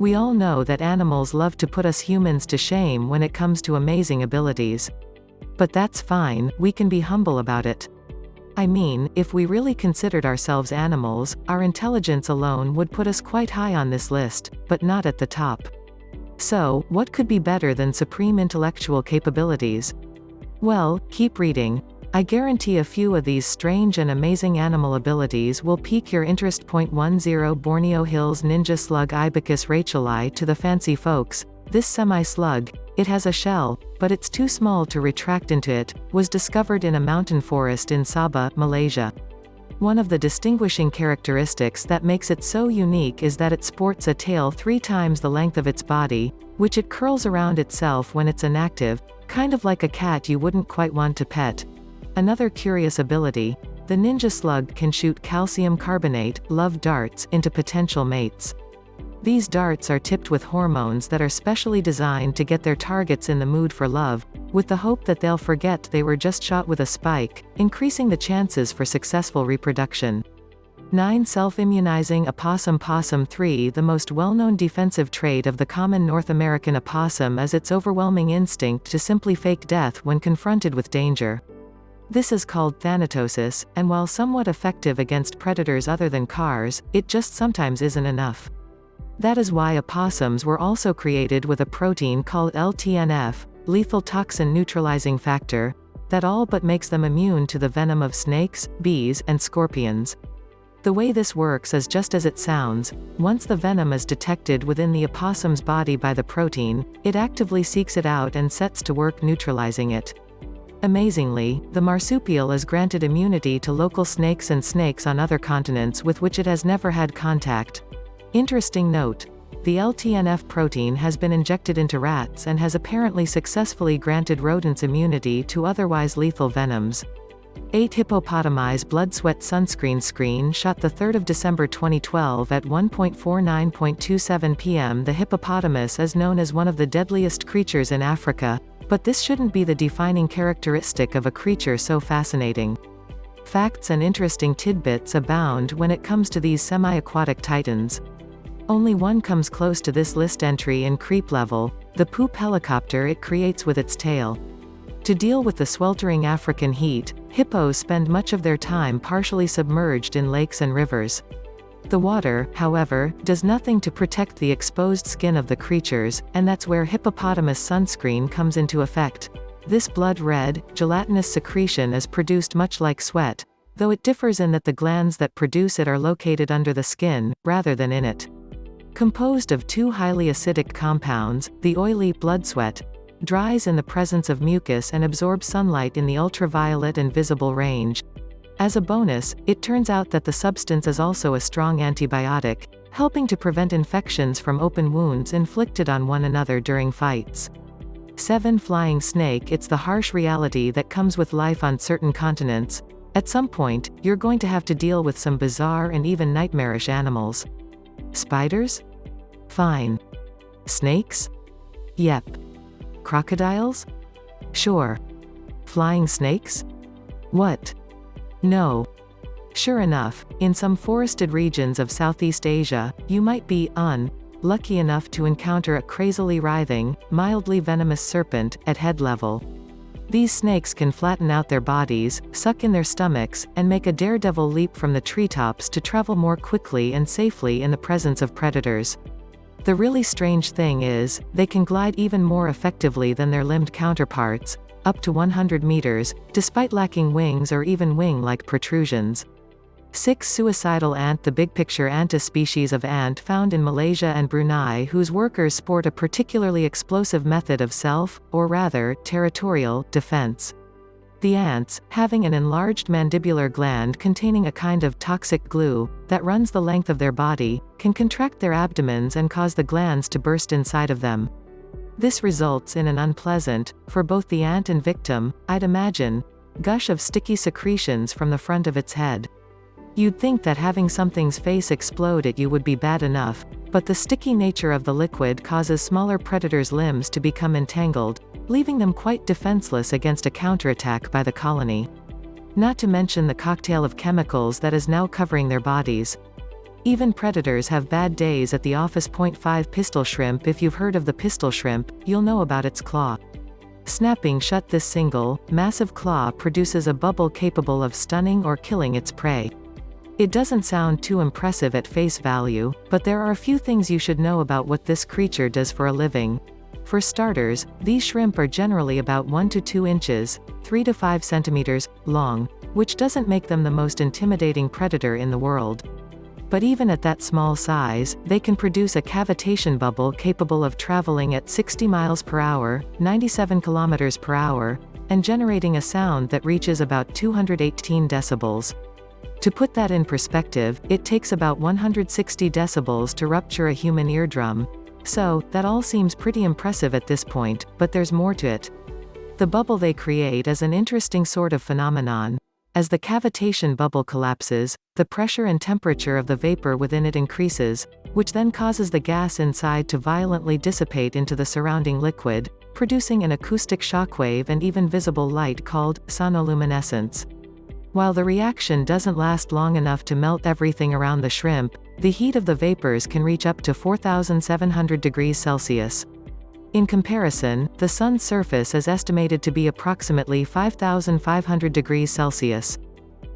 We all know that animals love to put us humans to shame when it comes to amazing abilities. But that's fine, we can be humble about it. I mean, if we really considered ourselves animals, our intelligence alone would put us quite high on this list, but not at the top. So, what could be better than supreme intellectual capabilities? Well, keep reading. I guarantee a few of these strange and amazing animal abilities will pique your interest. 10 Borneo Hills Ninja Slug Ibicus racheli. To the fancy folks, this semi-slug, it has a shell, but it's too small to retract into it, was discovered in a mountain forest in Sabah, Malaysia. One of the distinguishing characteristics that makes it so unique is that it sports a tail 3 times the length of its body, which it curls around itself when it's inactive, kind of like a cat you wouldn't quite want to pet. Another curious ability, the ninja slug can shoot calcium carbonate, love darts, into potential mates. These darts are tipped with hormones that are specially designed to get their targets in the mood for love, with the hope that they'll forget they were just shot with a spike, increasing the chances for successful reproduction. 9 Self-immunizing opossum. Possum 3. The most well-known defensive trait of the common North American opossum is its overwhelming instinct to simply fake death when confronted with danger. This is called thanatosis, and while somewhat effective against predators other than cars, it just sometimes isn't enough. That is why opossums were also created with a protein called LTNF, lethal toxin neutralizing factor, that all but makes them immune to the venom of snakes, bees, and scorpions. The way this works is just as it sounds. Once the venom is detected within the opossum's body by the protein, it actively seeks it out and sets to work neutralizing it. Amazingly, the marsupial is granted immunity to local snakes and snakes on other continents with which it has never had contact. Interesting note. The LTNF protein has been injected into rats and has apparently successfully granted rodents immunity to otherwise lethal venoms. 8 Hippopotami's blood sweat sunscreen. Screen shot 3 December 2012 at 1:49.27 p.m. The hippopotamus is known as one of the deadliest creatures in Africa, but this shouldn't be the defining characteristic of a creature so fascinating. Facts and interesting tidbits abound when it comes to these semi-aquatic titans. Only one comes close to this list entry in creep level: the poop helicopter it creates with its tail. To deal with the sweltering African heat, hippos spend much of their time partially submerged in lakes and rivers. The water, however, does nothing to protect the exposed skin of the creatures, and that's where hippopotamus sunscreen comes into effect. This blood-red, gelatinous secretion is produced much like sweat, though it differs in that the glands that produce it are located under the skin, rather than in it. Composed of 2 highly acidic compounds, the oily blood sweat dries in the presence of mucus and absorbs sunlight in the ultraviolet and visible range. As a bonus, it turns out that the substance is also a strong antibiotic, helping to prevent infections from open wounds inflicted on one another during fights. 7 Flying snake. It's the harsh reality that comes with life on certain continents. At some point, you're going to have to deal with some bizarre and even nightmarish animals. Spiders? Fine. Snakes? Yep. Crocodiles? Sure. Flying snakes? What? No. Sure enough, in some forested regions of Southeast Asia, you might be lucky enough to encounter a crazily writhing, mildly venomous serpent at head level. These snakes can flatten out their bodies, suck in their stomachs, and make a daredevil leap from the treetops to travel more quickly and safely in the presence of predators. The really strange thing is, they can glide even more effectively than their limbed counterparts, up to 100 meters, despite lacking wings or even wing-like protrusions. 6 Suicidal ant. The big picture ant, a species of ant found in Malaysia and Brunei whose workers sport a particularly explosive method of or rather, territorial, defense. The ants, having an enlarged mandibular gland containing a kind of toxic glue that runs the length of their body, can contract their abdomens and cause the glands to burst inside of them. This results in an unpleasant, for both the ant and victim, I'd imagine, gush of sticky secretions from the front of its head. You'd think that having something's face explode at you would be bad enough, but the sticky nature of the liquid causes smaller predators' limbs to become entangled, leaving them quite defenseless against a counterattack by the colony. Not to mention the cocktail of chemicals that is now covering their bodies. Even predators have bad days at the office. 5 Pistol shrimp. If you've heard of the pistol shrimp, you'll know about its claw. Snapping shut, this single, massive claw produces a bubble capable of stunning or killing its prey. It doesn't sound too impressive at face value, but there are a few things you should know about what this creature does for a living. For starters, these shrimp are generally about 1 to 2 inches, 3 to 5 centimeters, long, which doesn't make them the most intimidating predator in the world. But even at that small size, they can produce a cavitation bubble capable of traveling at 60 miles per hour, 97 kilometers per hour, and generating a sound that reaches about 218 decibels. To put that in perspective, it takes about 160 decibels to rupture a human eardrum. So, that all seems pretty impressive at this point, but there's more to it. The bubble they create is an interesting sort of phenomenon. As the cavitation bubble collapses, the pressure and temperature of the vapor within it increases, which then causes the gas inside to violently dissipate into the surrounding liquid, producing an acoustic shockwave and even visible light called sonoluminescence. While the reaction doesn't last long enough to melt everything around the shrimp, the heat of the vapors can reach up to 4,700 degrees Celsius. In comparison, the sun's surface is estimated to be approximately 5,500 degrees Celsius.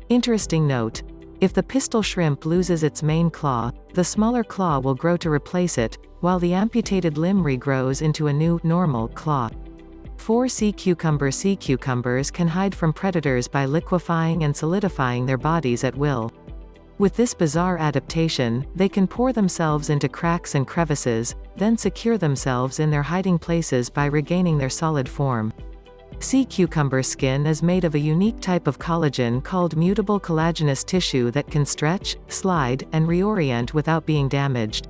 Interesting note: if the pistol shrimp loses its main claw, the smaller claw will grow to replace it, while the amputated limb regrows into a new, normal claw. 4 Sea cucumber. Sea cucumbers can hide from predators by liquefying and solidifying their bodies at will. With this bizarre adaptation, they can pour themselves into cracks and crevices, then secure themselves in their hiding places by regaining their solid form. Sea cucumber skin is made of a unique type of collagen called mutable collagenous tissue that can stretch, slide, and reorient without being damaged.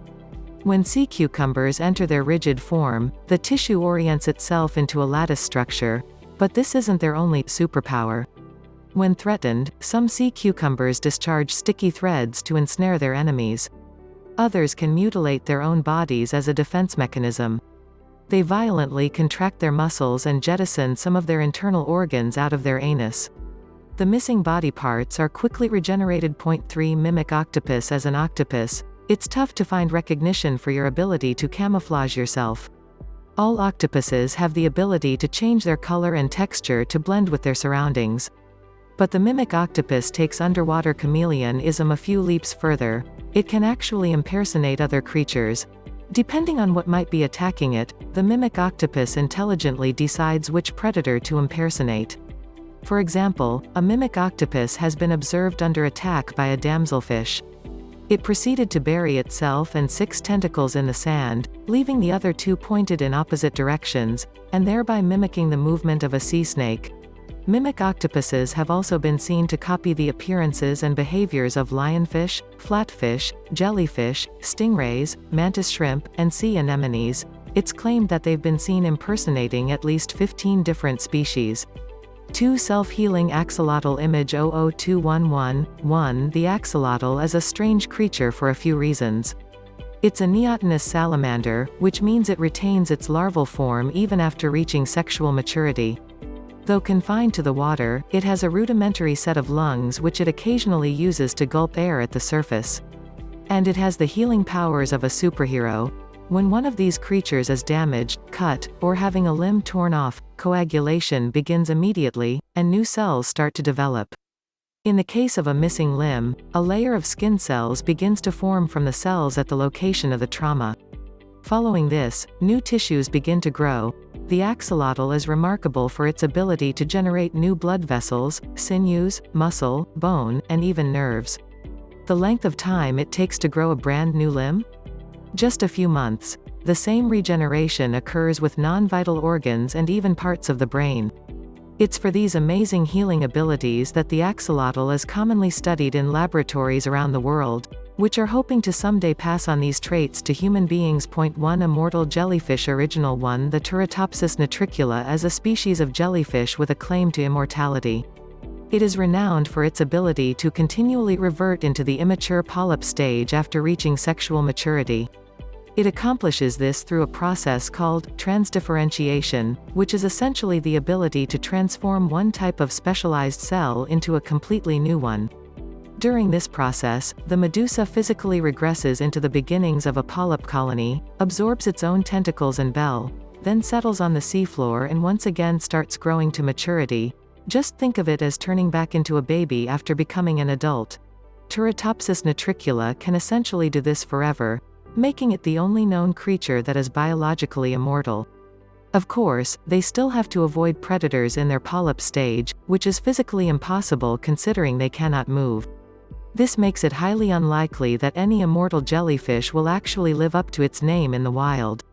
When sea cucumbers enter their rigid form, the tissue orients itself into a lattice structure. But this isn't their only superpower. When threatened, some sea cucumbers discharge sticky threads to ensnare their enemies. Others can mutilate their own bodies as a defense mechanism. They violently contract their muscles and jettison some of their internal organs out of their anus. The missing body parts are quickly regenerated. 3 Mimic octopus. As an octopus, it's tough to find recognition for your ability to camouflage yourself. All octopuses have the ability to change their color and texture to blend with their surroundings. But the mimic octopus takes underwater chameleonism a few leaps further. It can actually impersonate other creatures. Depending on what might be attacking it, the mimic octopus intelligently decides which predator to impersonate. For example, a mimic octopus has been observed under attack by a damselfish. It proceeded to bury itself and 6 tentacles in the sand, leaving the other 2 pointed in opposite directions, and thereby mimicking the movement of a sea snake. Mimic octopuses have also been seen to copy the appearances and behaviors of lionfish, flatfish, jellyfish, stingrays, mantis shrimp, and sea anemones. It's claimed that they've been seen impersonating at least 15 different species. 2 Self-healing axolotl. Image 00211-1. The axolotl is a strange creature for a few reasons. It's a neotenous salamander, which means it retains its larval form even after reaching sexual maturity. Though confined to the water, it has a rudimentary set of lungs which it occasionally uses to gulp air at the surface. And it has the healing powers of a superhero. When one of these creatures is damaged, cut, or having a limb torn off, coagulation begins immediately, and new cells start to develop. In the case of a missing limb, a layer of skin cells begins to form from the cells at the location of the trauma. Following this, new tissues begin to grow. The axolotl is remarkable for its ability to generate new blood vessels, sinews, muscle, bone, and even nerves. The length of time it takes to grow a brand new limb? Just a few months. The same regeneration occurs with non-vital organs and even parts of the brain. It's for these amazing healing abilities that the axolotl is commonly studied in laboratories around the world, which are hoping to someday pass on these traits to human beings. 1 Immortal jellyfish. Original 1 The Turritopsis nitricula is a species of jellyfish with a claim to immortality. It is renowned for its ability to continually revert into the immature polyp stage after reaching sexual maturity. It accomplishes this through a process called transdifferentiation, which is essentially the ability to transform one type of specialized cell into a completely new one. During this process, the medusa physically regresses into the beginnings of a polyp colony, absorbs its own tentacles and bell, then settles on the seafloor and once again starts growing to maturity. Just think of it as turning back into a baby after becoming an adult. Turritopsis natricula can essentially do this forever, making it the only known creature that is biologically immortal. Of course, they still have to avoid predators in their polyp stage, which is physically impossible considering they cannot move. This makes it highly unlikely that any immortal jellyfish will actually live up to its name in the wild.